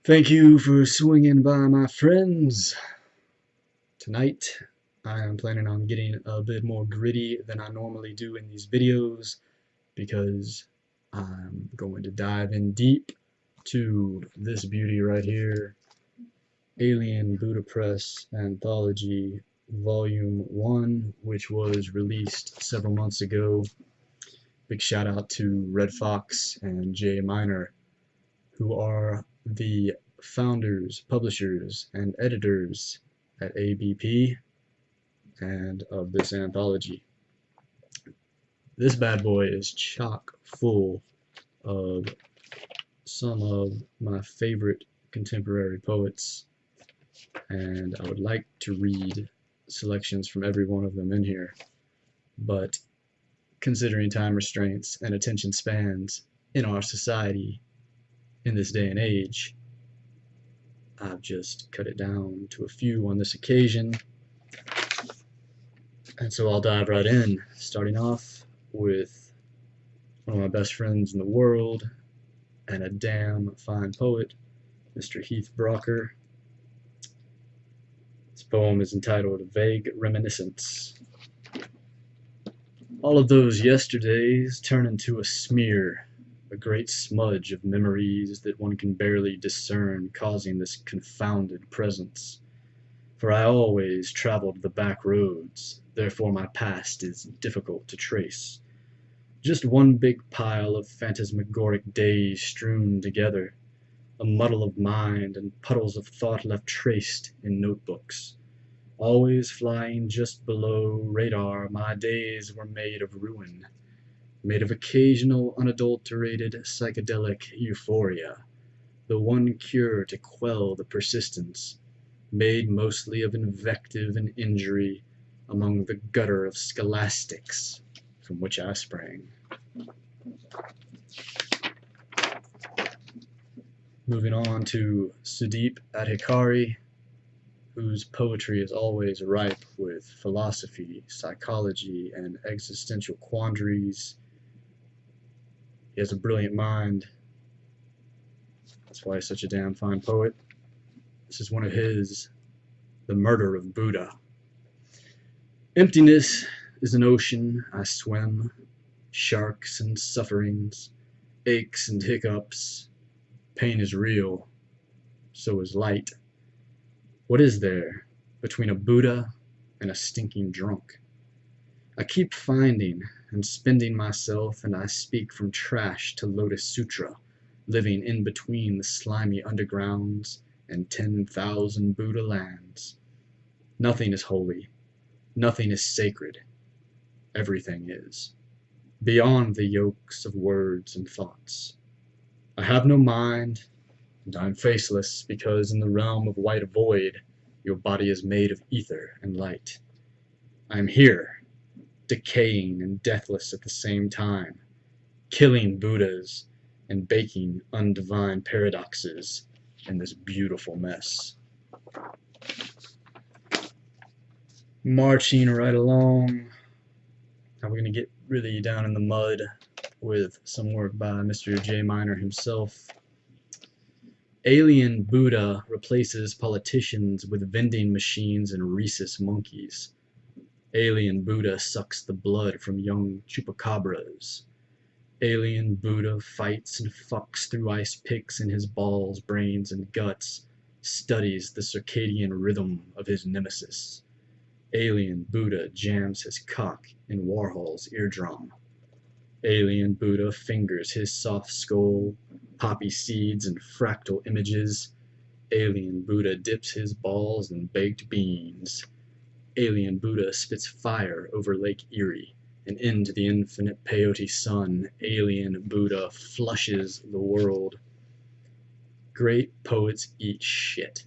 Thank you for swinging by, my friends. Tonight, I am planning on getting a bit more gritty than I normally do in these videos because I'm going to dive in deep to this beauty right here, Alien Buddha Press Anthology Volume 1, which was released several months ago. Big shout out to Red Fox and Jay Miner, who are the founders, publishers, and editors at ABP and of this anthology. This bad boy is chock full of some of my favorite contemporary poets, and I would like to read selections from every one of them in here, but considering time restraints and attention spans in our society in this day and age, I've just cut it down to a few on this occasion. And so I'll dive right in, starting off with one of my best friends in the world and a damn fine poet, Mr. Heath Brougher. This poem is entitled Vague Reminiscence. All of those yesterdays turn into a smear, a great smudge of memories that one can barely discern, causing this confounded presence. For I always traveled the back roads, therefore my past is difficult to trace. Just one big pile of phantasmagoric days strewn together, a muddle of mind and puddles of thought left traced in notebooks. Always flying just below radar, my days were made of ruin, made of occasional unadulterated psychedelic euphoria, the one cure to quell the persistence, made mostly of invective and injury among the gutter of scholastics from which I sprang. Moving on to Sudeep Adhikari, whose poetry is always ripe with philosophy, psychology, and existential quandaries. He has a brilliant mind. That's why he's such a damn fine poet. This is one of his, The Murder of Buddha. Emptiness is an ocean I swim, sharks and sufferings, aches and hiccups. Pain is real, so is light. What is there between a Buddha and a stinking drunk? I keep finding and spending myself, and I speak from trash to Lotus Sutra, living in between the slimy undergrounds and 10,000 Buddha lands. Nothing is holy, nothing is sacred, everything is, beyond the yokes of words and thoughts. I have no mind, and I am faceless, because in the realm of white void, your body is made of ether and light. I am here, decaying and deathless at the same time, killing Buddhas and baking undivine paradoxes in this beautiful mess. Marching right along, now we're going to get really down in the mud with some work by Mr. J. Miner himself. Alien Buddha replaces politicians with vending machines and rhesus monkeys. Alien Buddha sucks the blood from young chupacabras. Alien Buddha fights and fucks through ice picks in his balls, brains, and guts, studies the circadian rhythm of his nemesis. Alien Buddha jams his cock in Warhol's eardrum. Alien Buddha fingers his soft skull, poppy seeds, and fractal images. Alien Buddha dips his balls in baked beans. Alien Buddha spits fire over Lake Erie and into the infinite peyote sun. Alien Buddha flushes the world. Great poets eat shit.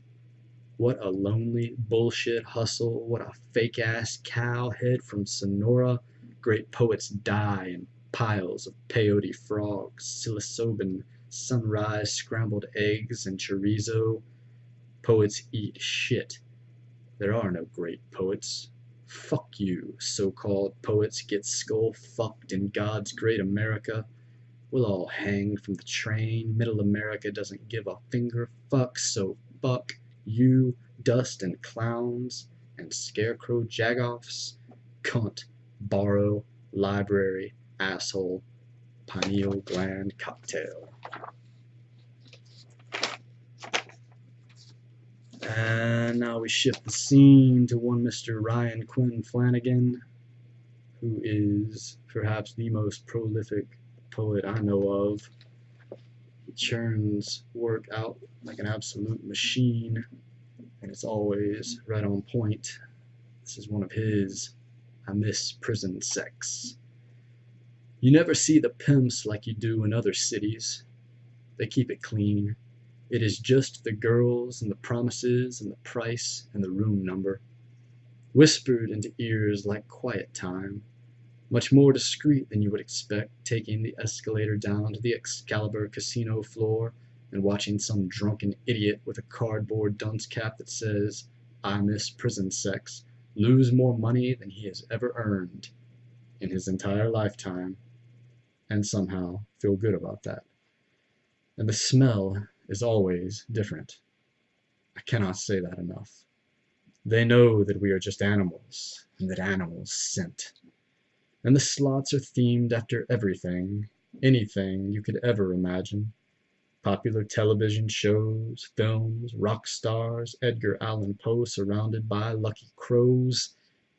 What a lonely bullshit hustle. What a fake-ass cowhead from Sonora. Great poets die in piles of peyote frogs, psilocybin, sunrise scrambled eggs, and chorizo. Poets eat shit. There are no great poets. Fuck you, so-called poets. Get skull fucked in God's great America. We'll all hang from the train. Middle America doesn't give a finger fuck, so fuck you, dust and clowns and scarecrow jagoffs, cunt, borrow, library, asshole, pineal gland cocktail. And now we shift the scene to one Mr. Ryan Quinn Flanagan, who is perhaps the most prolific poet I know of. He churns work out like an absolute machine, and it's always right on point. This is one of his. I miss prison sex. You never see the pimps like you do in other cities. They keep it clean. It is just the girls and the promises and the price and the room number, whispered into ears like quiet time, much more discreet than you would expect, taking the escalator down to the Excalibur casino floor and watching some drunken idiot with a cardboard dunce cap that says, I miss prison sex, lose more money than he has ever earned in his entire lifetime, and somehow feel good about that. And the smell is always different. I cannot say that enough. They know that we are just animals, and that animals scent. And the slots are themed after everything, anything you could ever imagine. Popular television shows, films, rock stars, Edgar Allan Poe surrounded by lucky crows,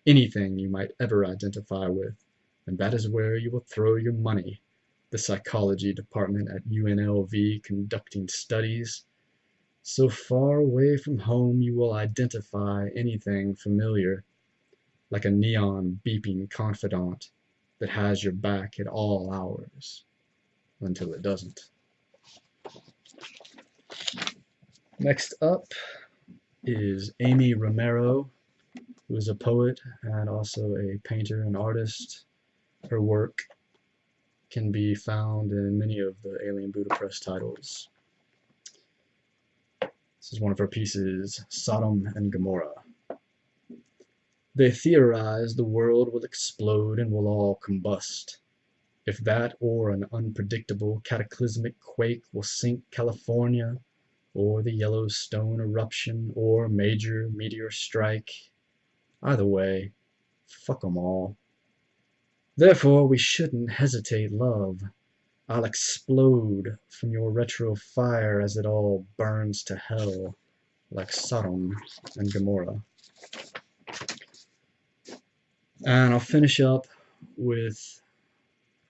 anything you might ever identify with, and that is where you will throw your money. The psychology department at UNLV conducting studies. So far away from home you will identify anything familiar, like a neon beeping confidant that has your back at all hours, until it doesn't. Next up is Ammi Romero, who is a poet and also a painter and artist. Her work can be found in many of the Alien Buddha Press titles. This is one of her pieces, Sodom and Gomorrah. They theorize the world will explode and will all combust. If that or an unpredictable cataclysmic quake will sink California, or the Yellowstone eruption, or a major meteor strike, either way, fuck 'em all. Therefore we shouldn't hesitate, love. I'll explode from your retro fire as it all burns to hell, like Sodom and Gomorrah. And I'll finish up with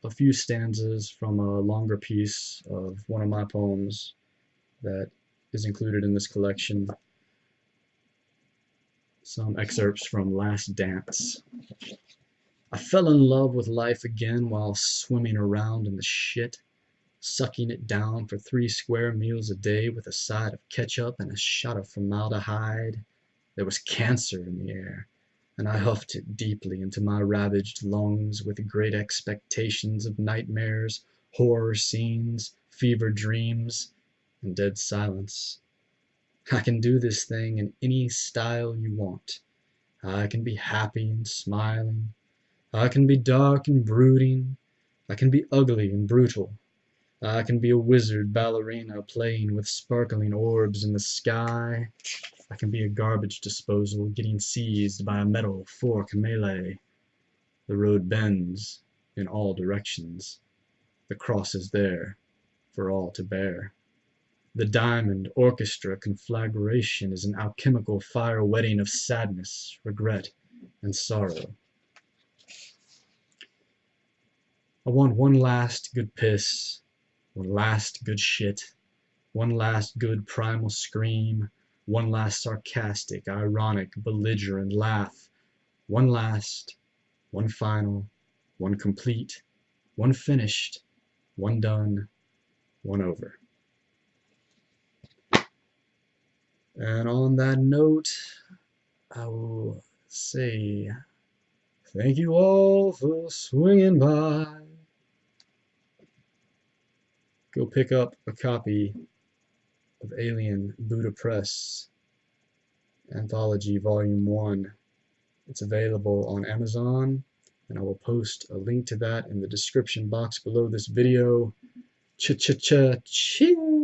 a few stanzas from a longer piece of one of my poems that is included in this collection. Some excerpts from Last Dance. I fell in love with life again while swimming around in the shit, sucking it down for 3 square meals a day with a side of ketchup and a shot of formaldehyde. There was cancer in the air, and I huffed it deeply into my ravaged lungs with great expectations of nightmares, horror scenes, fever dreams, and dead silence. I can do this thing in any style you want. I can be happy and smiling. I can be dark and brooding. I can be ugly and brutal. I can be a wizard ballerina playing with sparkling orbs in the sky. I can be a garbage disposal getting seized by a metal fork melee. The road bends in all directions. The cross is there for all to bear. The diamond orchestra conflagration is an alchemical fire wedding of sadness, regret, and sorrow. I want one last good piss, one last good shit, one last good primal scream, one last sarcastic, ironic, belligerent laugh, one last, one final, one complete, one finished, one done, one over. And on that note, I will say thank you all for swinging by. Go pick up a copy of Alien Buddha Press Anthology Volume 1. It's available on Amazon, and I will post a link to that in the description box below this video. Cha-cha-cha-ching!